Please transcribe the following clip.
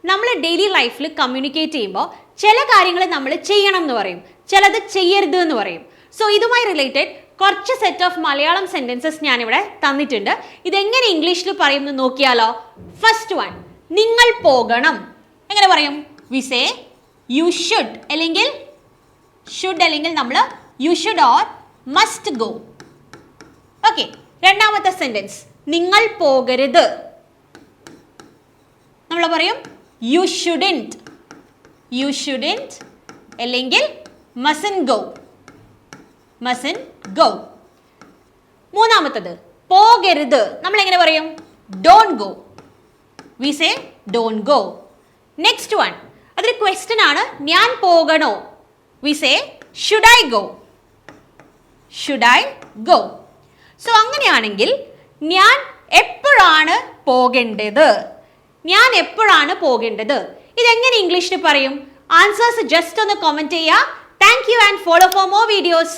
നമ്മൾ ഡെയിലി ലൈഫിൽ കമ്മ്യൂണിക്കേറ്റ് ചെയ്യുമ്പോൾ ചില കാര്യങ്ങൾ നമ്മൾ ചെയ്യണം എന്ന് പറയും, ചിലത് ചെയ്യരുത് എന്ന് പറയും. സോ ഇതുമായി റിലേറ്റഡ് കുറച്ച് സെറ്റ് ഓഫ് മലയാളം സെന്റൻസസ് ഞാനിവിടെ തന്നിട്ടുണ്ട്. ഇതെങ്ങനെ ഇംഗ്ലീഷിൽ പറയും എന്ന് നോക്കിയാലോ? ഫസ്റ്റ് വൺ, നിങ്ങൾ പോകണം. എങ്ങനെ പറയും? വി സേ യു ഷുഡ്, അല്ലെങ്കിൽ നമ്മൾ you should or must go. Okay. രണ്ടാമത്തെ സെന്റൻസ്, നിങ്ങൾ പോകരുത്. നമ്മൾ പറയും യു ഷുഡൻറ്റ്, അല്ലെങ്കിൽ mustn't go. മൂന്നാമത്തത്, പോകരുത്. നമ്മൾ എങ്ങനെ പറയും? don't go. we say don't go. next one, അതൊരു ക്വസ്റ്റ്യൻ ആണ്. ഞാൻ പോകണോ? we say should I go. So അങ്ങനെയാണെങ്കിൽ ഞാൻ എപ്പോഴാണ് പോകേണ്ടത്? ഇതെങ്ങനെ ഇംഗ്ലീഷിൽ പറയും? ആൻസേഴ്സ് ജസ്റ്റ് ഒന്ന് കമന്റ് ചെയ്യുക. Thank you and follow for more videos.